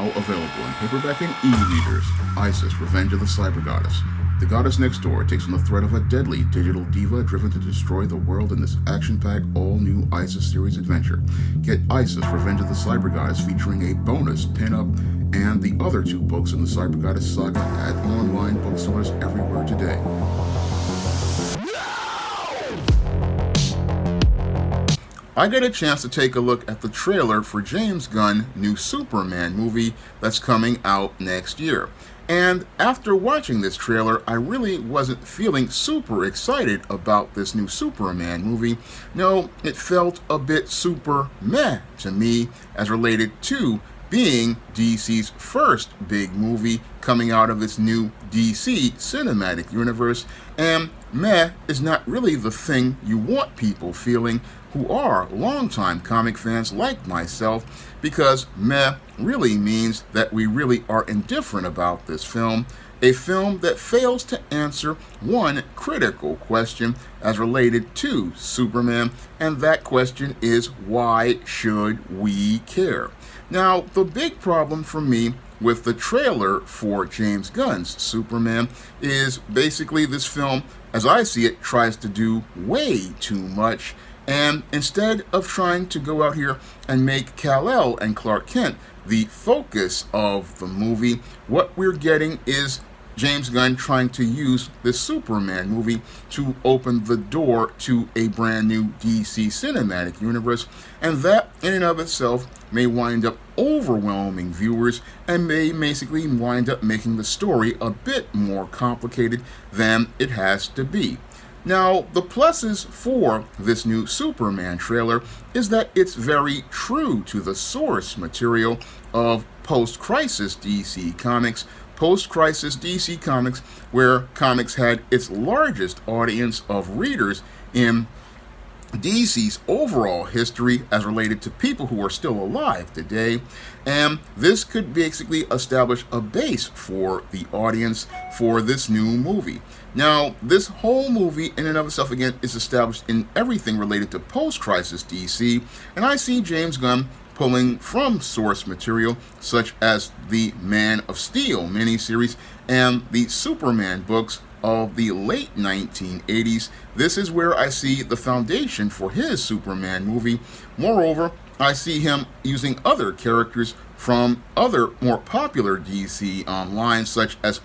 now available in paperback and e-readers. Isis, Revenge of the Cyber Goddess. The goddess next door takes on the threat of a deadly digital diva driven to destroy the world in this action-packed, all-new Isis series adventure. Get Isis, Revenge of the Cyber Goddess featuring a bonus pin-up and the other 2 books in the Cyber Goddess saga at online bookstores everywhere today. I got a chance to take a look at the trailer for James Gunn's new Superman movie that's coming out next year. And after watching this trailer, I really wasn't feeling super excited about this new Superman movie. No, it felt a bit super meh to me as related to being DC's first big movie coming out of its new DC cinematic universe, and meh is not really the thing you want people feeling who are longtime comic fans like myself, because meh really means that we really are indifferent about this film, a film that fails to answer one critical question as related to Superman, and that question is, why should we care? Now, the big problem for me with the trailer for James Gunn's Superman is basically this film, as I see it, tries to do way too much. And instead of trying to go out here and make Kal-El and Clark Kent the focus of the movie, what we're getting is James Gunn trying to use the Superman movie to open the door to a brand new DC cinematic universe, and that in and of itself may wind up overwhelming viewers and may basically wind up making the story a bit more complicated than it has to be. Now, the pluses for this new Superman trailer is that it's very true to the source material of post-crisis DC Comics, where comics had its largest audience of readers in DC's overall history as related to people who are still alive today, and this could basically establish a base for the audience for this new movie. Now, this whole movie in and of itself, again, is established in everything related to post-crisis DC, and I see James Gunn pulling from source material such as the Man of Steel miniseries and the Superman books of the late 1980s. This is where I see the foundation for his Superman movie. Moreover, I see him using other characters from other more popular DC lines, such as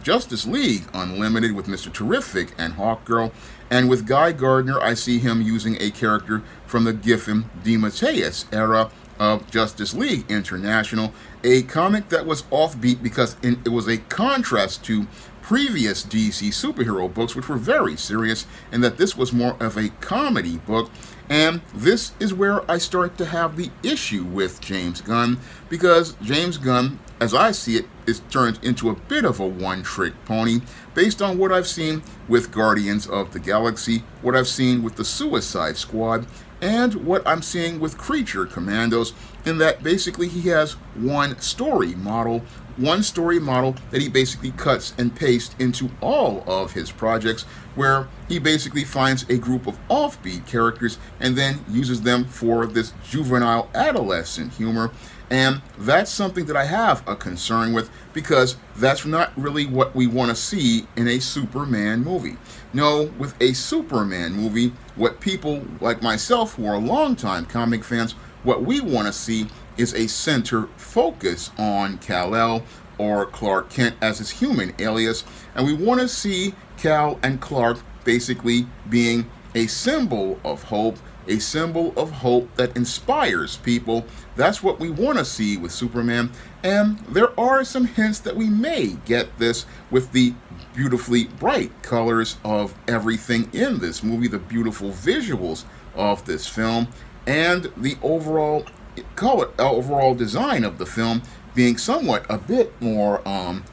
Justice League Unlimited with Mr. Terrific and Hawkgirl. And with Guy Gardner, I see him using a character from the Giffen DeMatteis era of Justice League International, a comic that was offbeat because it was a contrast to previous DC superhero books, which were very serious, and that this was more of a comedy book. And this is where I start to have the issue with James Gunn, because James Gunn, as I see it, is turned into a bit of a one-trick pony based on what I've seen with Guardians of the Galaxy, what I've seen with the Suicide Squad, and what I'm seeing with Creature Commandos, in that basically he has one story model that he basically cuts and pastes into all of his projects, where he basically finds a group of offbeat characters and then uses them for this juvenile adolescent humor. And that's something that I have a concern with, because that's not really what we want to see in a Superman movie. No, with a Superman movie, what people like myself who are longtime comic fans, what we want to see is a center focus on Kal-El, or Clark Kent as his human alias, and we want to see Kal and Clark basically being a symbol of hope that inspires people. That's what we want to see with Superman, and there are some hints that we may get this with the beautifully bright colors of everything in this movie, the beautiful visuals of this film, and the overall design of the film being somewhat a bit more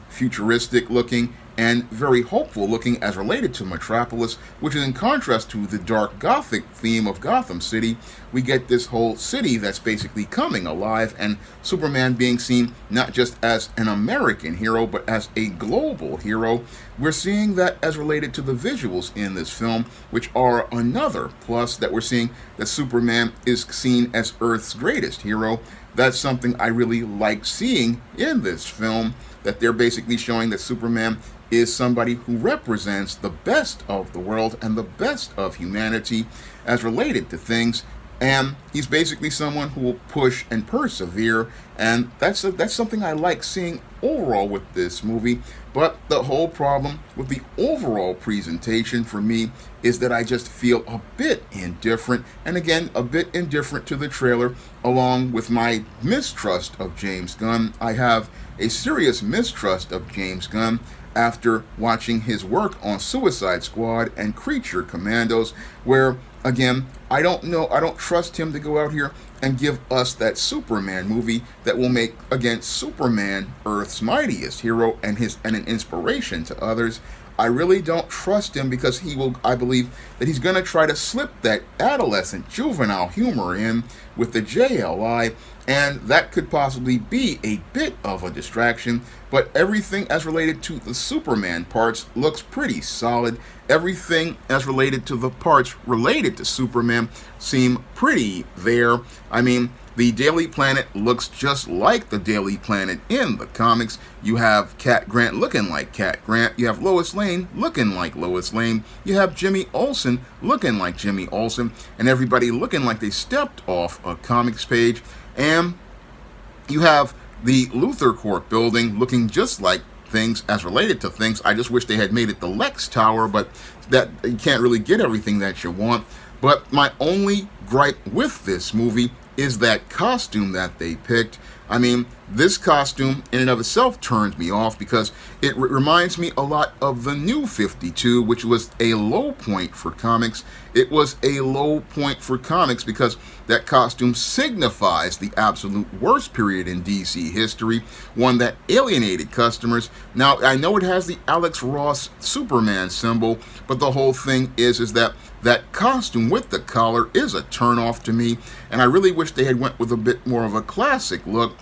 futuristic looking and very hopeful looking as related to Metropolis, which is in contrast to the dark Gothic theme of Gotham City. We get this whole city that's basically coming alive, and Superman being seen not just as an American hero, but as a global hero. We're seeing that as related to the visuals in this film, which are another plus that we're seeing that Superman is seen as Earth's greatest hero. That's something I really like seeing in this film, that they're basically showing that Superman is somebody who represents the best of the world and the best of humanity as related to things. And he's basically someone who will push and persevere, and that's something I like seeing overall with this movie. But the whole problem with the overall presentation for me is that I just feel a bit indifferent, and again, a bit indifferent to the trailer, along with my mistrust of James Gunn. I have a serious mistrust of James Gunn after watching his work on Suicide Squad and Creature Commandos, where, again, I don't trust him to go out here and give us that Superman movie that will make, again, Superman Earth's mightiest hero and an inspiration to others. I really don't trust him because I believe that he's going to try to slip that adolescent, juvenile humor in with the JLI, and that could possibly be a bit of a distraction, but everything as related to the Superman parts looks pretty solid. Everything as related to the parts related to Superman seem pretty there. I mean, the Daily Planet looks just like the Daily Planet in the comics. You have Cat Grant looking like Cat Grant. You have Lois Lane looking like Lois Lane. You have Jimmy Olsen looking like Jimmy Olsen. And everybody looking like they stepped off a comics page. And you have the Luthor Court building looking just like things as related to things. I just wish they had made it the Lex Tower, but that you can't really get everything that you want. But my only gripe with this movie is that costume that they picked. I mean, this costume in and of itself turns me off because it reminds me a lot of the New 52, which was a low point for comics. It was a low point for comics because that costume signifies the absolute worst period in DC history, one that alienated customers. Now, I know it has the Alex Ross Superman symbol, but the whole thing is that that costume with the collar is a turnoff to me, and I really wish they had went with a bit more of a classic look,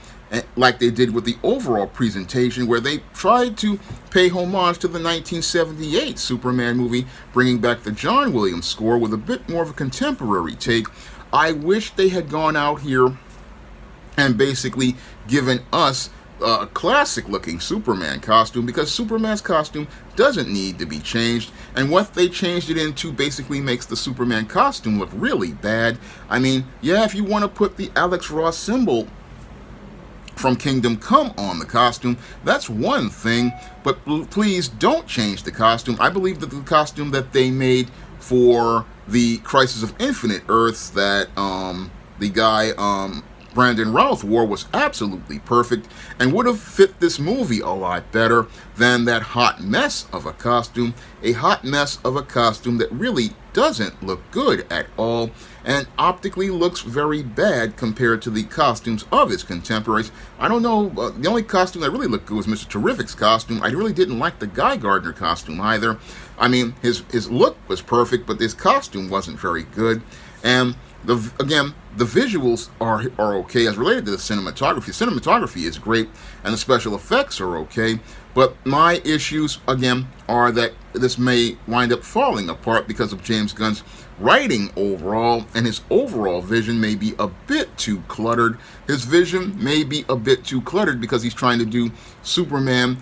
like they did with the overall presentation, where they tried to pay homage to the 1978 Superman movie, bringing back the John Williams score with a bit more of a contemporary take. I wish they had gone out here and basically given us a classic-looking Superman costume, because Superman's costume doesn't need to be changed, and what they changed it into basically makes the Superman costume look really bad. I mean, yeah, if you want to put the Alex Ross symbol from Kingdom Come on the costume, that's one thing, but please don't change the costume. I believe that the costume that they made for the Crisis of Infinite Earths that the guy Brandon Routh wore was absolutely perfect and would have fit this movie a lot better than that hot mess of a costume. A hot mess of a costume that really doesn't look good at all and optically looks very bad compared to the costumes of its contemporaries. I don't know, the only costume that really looked good was Mr. Terrific's costume. I really didn't like the Guy Gardner costume either. I mean, his look was perfect, but his costume wasn't very good. And the visuals are okay as related to the cinematography. Cinematography is great, and the special effects are okay. But my issues, again, are that this may wind up falling apart because of James Gunn's writing overall, and his overall vision may be a bit too cluttered. His vision may be a bit too cluttered because he's trying to do Superman,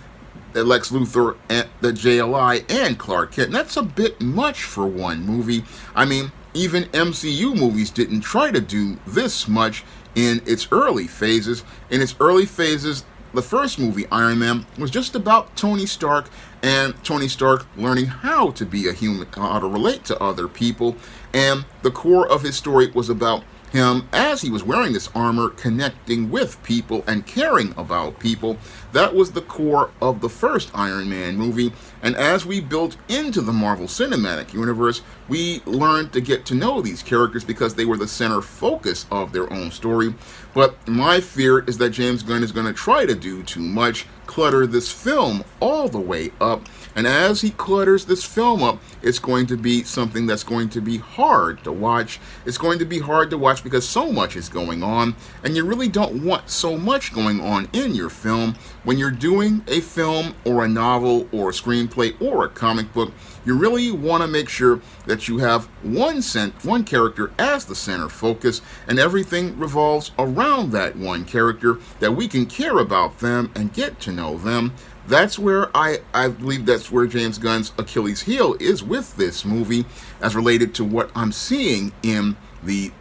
Lex Luthor, and the JLI, and Clark Kent. And that's a bit much for one movie. I mean, even MCU movies didn't try to do this much in its early phases. In its early phases, the first movie, Iron Man, was just about Tony Stark and Tony Stark learning how to be a human, how to relate to other people. And the core of his story was about him, as he was wearing this armor, connecting with people and caring about people. That was the core of the first Iron Man movie. And as we built into the Marvel Cinematic Universe, we learned to get to know these characters because they were the center focus of their own story. But my fear is that James Gunn is going to try to do too much, clutter this film all the way up. And as he clutters this film up, it's going to be something that's going to be hard to watch. It's going to be hard to watch because so much is going on, and you really don't want so much going on in your film. When you're doing a film or a novel or a screenplay or a comic book, you really want to make sure that you have one character as the center focus, and everything revolves around that one character, that we can care about them and get to know them. That's where I believe that's where James Gunn's Achilles heel is with this movie, as related to what I'm seeing in the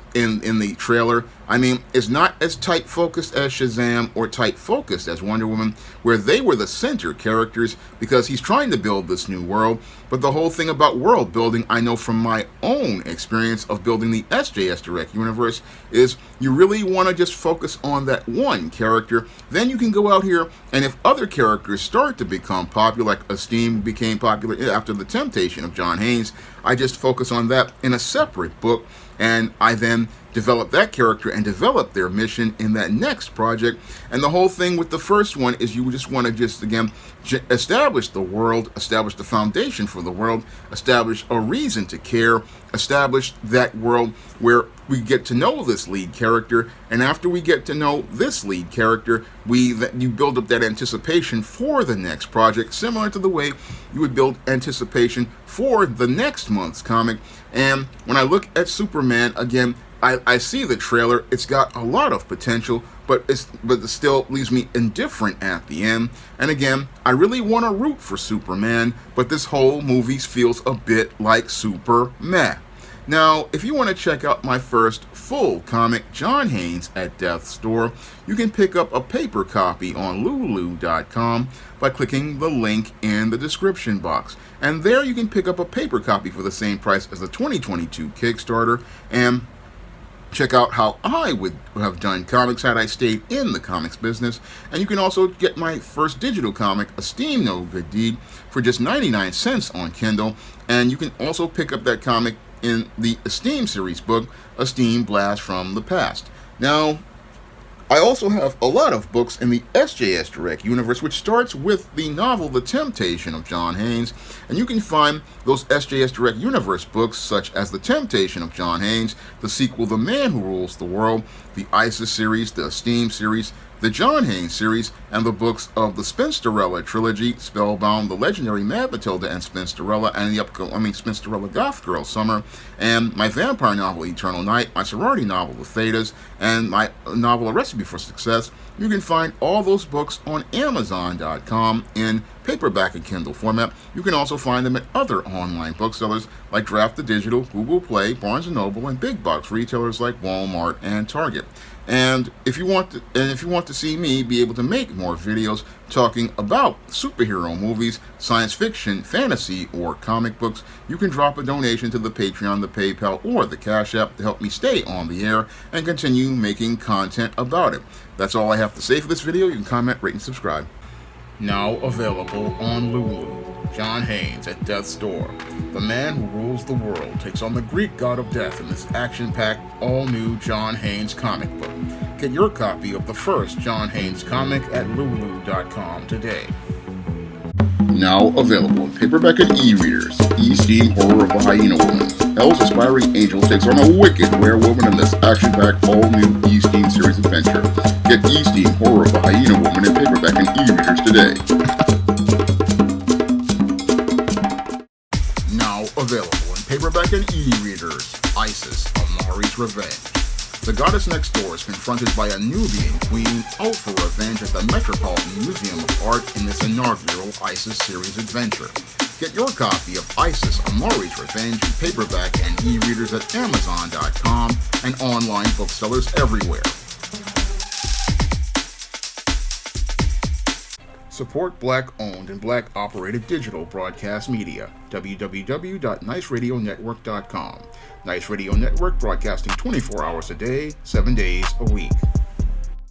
trailer. I mean, it's not as tight focused as Shazam or tight focused as Wonder Woman, where they were the center characters, because he's trying to build this new world. But the whole thing about world building, I know from my own experience of building the SJS Direct universe, is you really want to just focus on that one character. Then you can go out here, and if other characters start to become popular, like Esteem became popular after The Temptation of John Haynes, I just focus on that in a separate book, and I then develop that character and develop their mission in that next project. And the whole thing with the first one is you just want to just, again, establish the world, establish the foundation for the world, establish a reason to care, establish that world where we get to know this lead character, and after we get to know this lead character, you build up that anticipation for the next project, similar to the way you would build anticipation for the next month's comic. And when I look at Superman, again, I see the trailer. It's got a lot of potential, but it still leaves me indifferent at the end. And again, I really want to root for Superman, but this whole movie feels a bit like Super Meh. Now, if you want to check out my first full comic, John Haynes at Death's Door, you can pick up a paper copy on Lulu.com by clicking the link in the description box. And there you can pick up a paper copy for the same price as the 2022 Kickstarter, and check out how I would have done comics had I stayed in the comics business. And you can also get my first digital comic, Esteem No Good Deed, for just 99 cents on Kindle. And you can also pick up that comic in the Esteem series book, Esteem Blast from the Past. Now, I also have a lot of books in the SJS Direct universe, which starts with the novel The Temptation of John Haynes, and you can find those SJS Direct universe books such as The Temptation of John Haynes, the sequel The Man Who Rules the World, the ISIS series, the Esteem series, the John Haynes series, and the books of the Spinsterella trilogy, Spellbound, The Legendary Mad Matilda and Spinsterella, and the upcoming Spinsterella Goth Girl Summer, and my vampire novel Eternal Night, my sorority novel The Thetas, and my novel A Recipe for Success. You can find all those books on Amazon.com in paperback and Kindle format. You can also find them at other online booksellers like Draft the Digital, Google Play, Barnes & Noble, and big box retailers like Walmart and Target. And if you want to see me be able to make more videos talking about superhero movies, science fiction, fantasy, or comic books, you can drop a donation to the Patreon, the PayPal, or the Cash App to help me stay on the air and continue making content about it. That's all I have to say for this video. You can comment, rate, and subscribe. Now available on Lulu, John Haynes at Death's Door. The man who rules the world takes on the Greek god of death in this action-packed, all-new John Haynes comic book. Get your copy of the first John Haynes comic at Lulu.com today. Now available in paperback and e-readers, Esteem Horror of the Hyena Woman. Hell's aspiring angel takes on a wicked werewolf in this action-packed, all-new Esteem series adventure. Get Esteem Horror of the Hyena Woman in paperback and e-readers today. Now available in paperback and e-readers, Isis, Amari's Revenge. The goddess next door is confronted by a Nubian queen out for revenge at the Metropolitan Museum of Art in this inaugural Isis series adventure. Get your copy of Isis, Amari's Revenge in paperback and e-readers at Amazon.com and online booksellers everywhere. Support Black-owned and Black-operated digital broadcast media. www.niceradionetwork.com. Nice Radio Network, broadcasting 24 hours a day, 7 days a week.